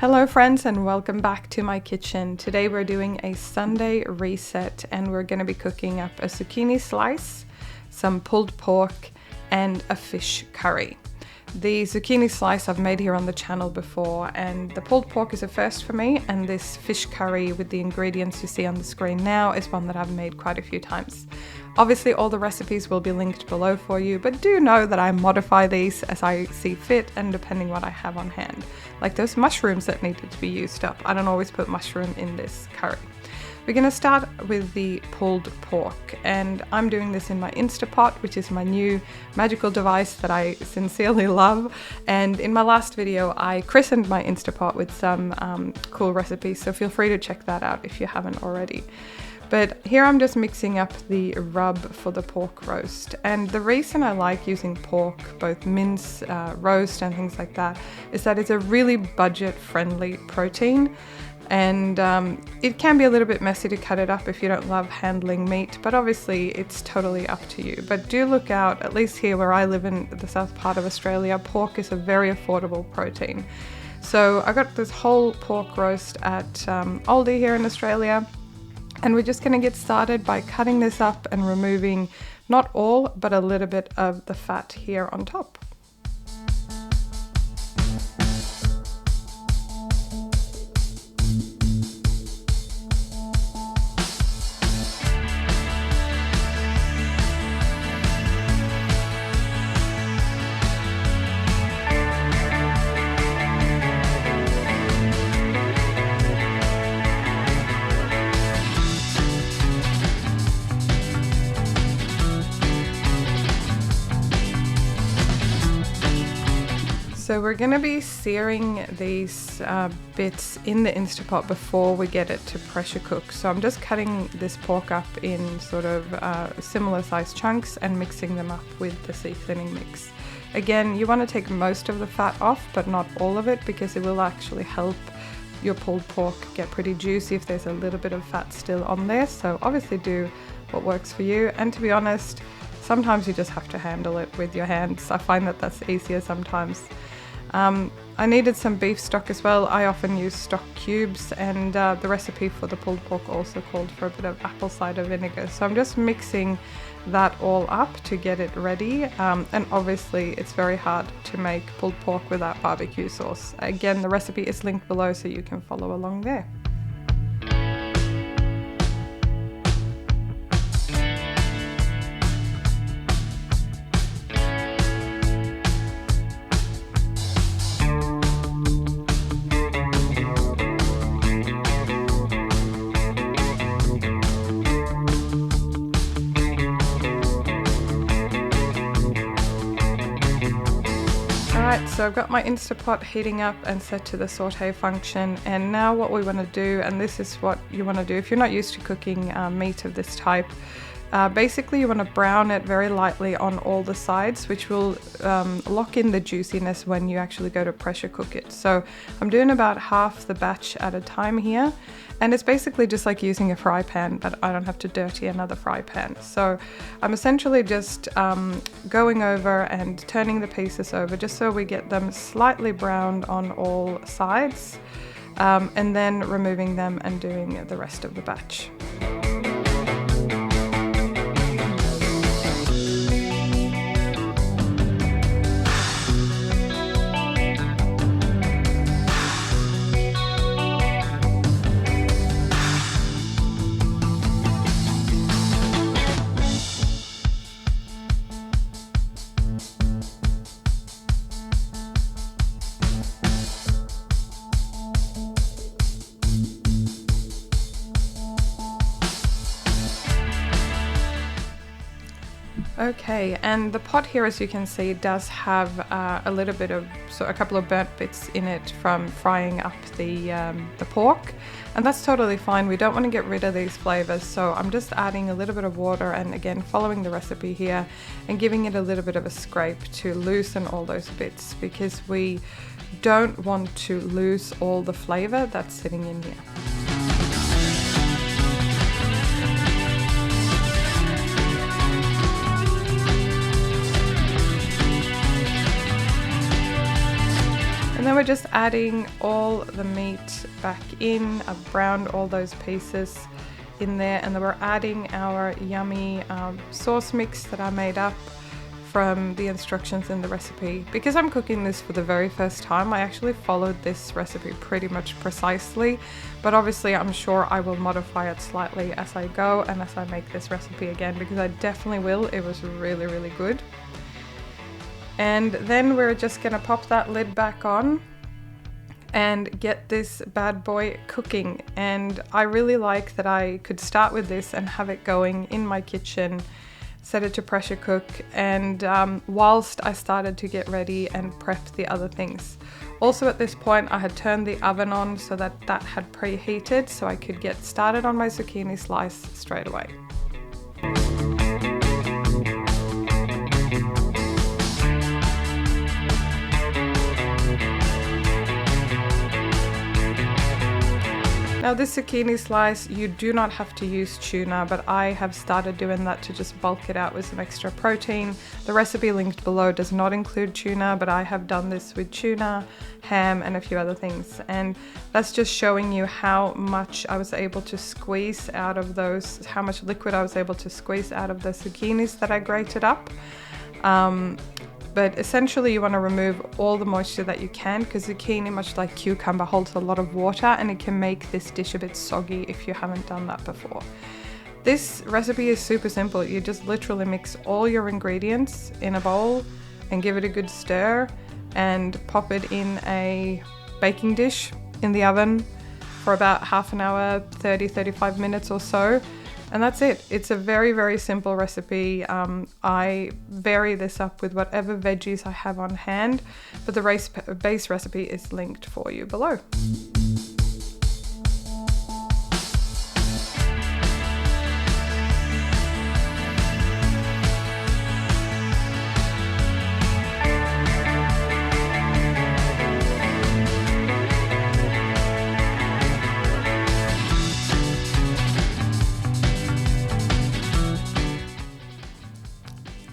Hello friends and welcome back to my kitchen. Today we're doing a Sunday reset and we're going to be cooking up a zucchini slice, some pulled pork and a fish curry. The zucchini slice I've made here on the channel before, and the pulled pork is a first for me, and this fish curry with the ingredients you see on the screen now is one that I've made quite a few times. Obviously all the recipes will be linked below for you, but do know that I modify these as I see fit and depending what I have on hand. Like those mushrooms that needed to be used up, I don't always put mushroom in this curry. We're going to start with the pulled pork, and I'm doing this in my Instapot, which is my new magical device that I sincerely love. And in my last video I christened my Instapot with some cool recipes, so feel free to check that out if you haven't already. But here I'm just mixing up the rub for the pork roast, and the reason I like using pork, both mince, roast and things like that, is that it's a really budget friendly protein. And it can be a little bit messy to cut it up if you don't love handling meat, but obviously it's totally up to you. But do look out, at least here where I live in the south part of Australia, pork is a very affordable protein. So I got this whole pork roast at Aldi here in Australia, and we're just going to get started by cutting this up and removing not all, but a little bit of the fat here on top. So we're going to be searing these bits in the Instapot before we get it to pressure cook. So I'm just cutting this pork up in sort of similar sized chunks and mixing them up with the seasoning mix. Again, you want to take most of the fat off, but not all of it, because it will actually help your pulled pork get pretty juicy if there's a little bit of fat still on there. So obviously do what works for you. And to be honest, sometimes you just have to handle it with your hands. I find that that's easier sometimes. I needed some beef stock as well. I often use stock cubes, and the recipe for the pulled pork also called for a bit of apple cider vinegar. So I'm just mixing that all up to get it ready. And obviously it's very hard to make pulled pork without barbecue sauce. Again, the recipe is linked below so you can follow along there. So I've got my Instapot heating up and set to the saute function, and now what we want to do, and this is what you want to do if you're not used to cooking meat of this type, basically you want to brown it very lightly on all the sides, which will lock in the juiciness when you actually go to pressure cook it. So I'm doing about half the batch at a time here, and it's basically just like using a fry pan, but I don't have to dirty another fry pan. So I'm essentially just going over and turning the pieces over just so we get them slightly browned on all sides, and then removing them and doing the rest of the batch. Okay, and the pot here, as you can see, does have a little bit of, so a couple of burnt bits in it from frying up the pork, and that's totally fine. We don't want to get rid of these flavors, so I'm just adding a little bit of water and again following the recipe here and giving it a little bit of a scrape to loosen all those bits, because we don't want to lose all the flavor that's sitting in here. And then we're just adding all the meat back in. I've browned all those pieces in there, and then we're adding our yummy sauce mix that I made up from the instructions in the recipe. Because I'm cooking this for the very first time, I actually followed this recipe pretty much precisely, but obviously I'm sure I will modify it slightly as I go and as I make this recipe again, because I definitely will. It was really, really good. And then we're just gonna pop that lid back on and get this bad boy cooking. And I really like that I could start with this and have it going in my kitchen, set it to pressure cook, and whilst I started to get ready and prep the other things. Also at this point I had turned the oven on so that that had preheated, so I could get started on my zucchini slice straight away. Now this zucchini slice, you do not have to use tuna, but I have started doing that to just bulk it out with some extra protein. The recipe linked below does not include tuna, but I have done this with tuna, ham, and a few other things. And that's just showing you how much I was able to squeeze out of those, how much liquid I was able to squeeze out of the zucchinis that I grated up. But essentially you want to remove all the moisture that you can, because zucchini, much like cucumber, holds a lot of water and it can make this dish a bit soggy if you haven't done that before. This recipe is super simple. You just literally mix all your ingredients in a bowl and give it a good stir and pop it in a baking dish in the oven for about half an hour, 30-35 minutes or so. And that's it. It's a very, very simple recipe. I vary this up with whatever veggies I have on hand, but the base recipe is linked for you below.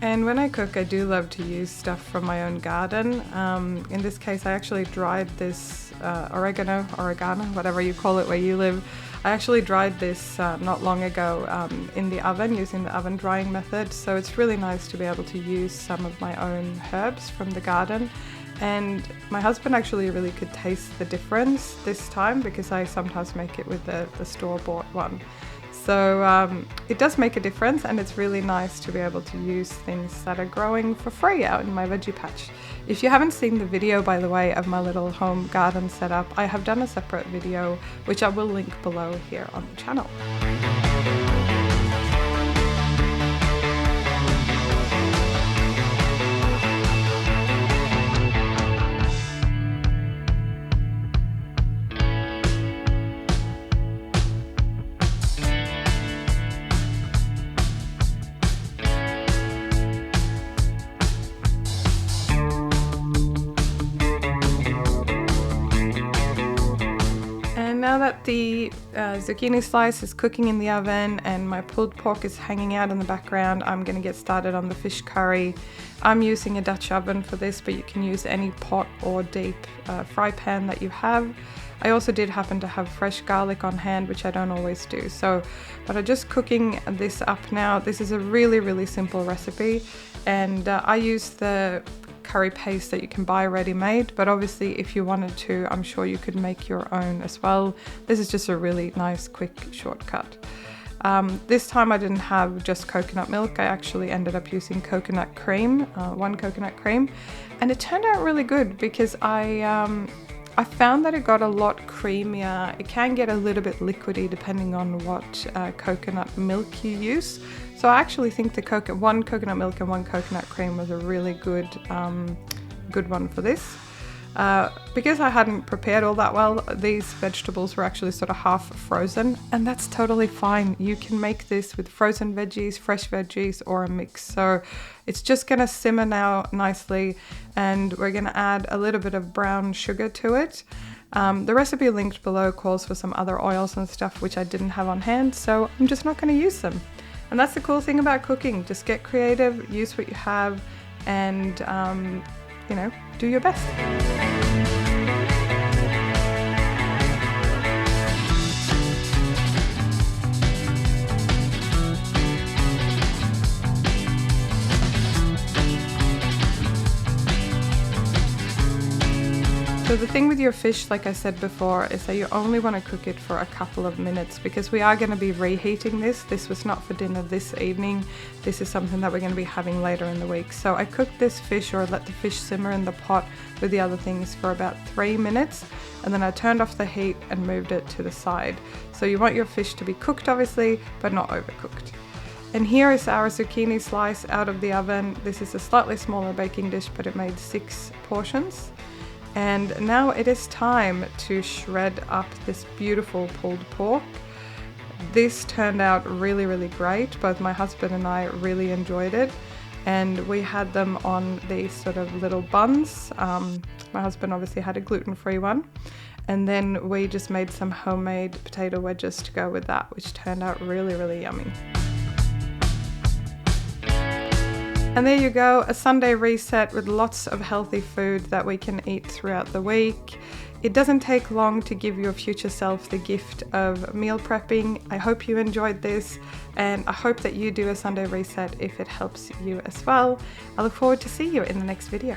And when I cook, I do love to use stuff from my own garden. In this case, I actually dried this oregano, whatever you call it where you live. I actually dried this not long ago in the oven using the oven drying method. So it's really nice to be able to use some of my own herbs from the garden. And my husband actually really could taste the difference this time, because I sometimes make it with the store-bought one. So it does make a difference, and it's really nice to be able to use things that are growing for free out in my veggie patch. If you haven't seen the video, by the way, of my little home garden setup, I have done a separate video which I will link below here on the channel. Now that the zucchini slice is cooking in the oven and my pulled pork is hanging out in the background, I'm going to get started on the fish curry. I'm using a Dutch oven for this, but you can use any pot or deep fry pan that you have. I also did happen to have fresh garlic on hand, which I don't always do. But I'm just cooking this up now. This is a really, really simple recipe, and I use the curry paste that you can buy ready-made, but obviously if you wanted to, I'm sure you could make your own as well. This is just a really nice quick shortcut. This time I didn't have just coconut milk. I actually ended up using coconut cream, 1 coconut cream, and it turned out really good because I found that it got a lot creamier. It can get a little bit liquidy depending on what coconut milk you use. So I actually think the 1 coconut milk and 1 coconut cream was a really good one for this. Because I hadn't prepared all that well, these vegetables were actually sort of half frozen, and that's totally fine. You can make this with frozen veggies, fresh veggies, or a mix. So it's just gonna simmer now nicely, and we're gonna add a little bit of brown sugar to it. The recipe linked below calls for some other oils and stuff which I didn't have on hand, so I'm just not gonna use them. And that's the cool thing about cooking. Just get creative, use what you have, and you know, do your best. So the thing with your fish, like I said before, is that you only want to cook it for a couple of minutes because we are going to be reheating this. This was not for dinner this evening. This is something that we're going to be having later in the week. So I cooked this fish, or let the fish simmer in the pot with the other things, for about 3 minutes, and then I turned off the heat and moved it to the side. So you want your fish to be cooked obviously, but not overcooked. And here is our zucchini slice out of the oven. This is a slightly smaller baking dish, but it made 6 portions. And now it is time to shred up this beautiful pulled pork. This turned out really, really great. Both my husband and I really enjoyed it. And we had them on these sort of little buns. My husband obviously had a gluten-free one. And then we just made some homemade potato wedges to go with that, which turned out really, really yummy. And there you go, a Sunday reset with lots of healthy food that we can eat throughout the week. It doesn't take long to give your future self the gift of meal prepping. I hope you enjoyed this, and I hope that you do a Sunday reset if it helps you as well. I look forward to see you in the next video.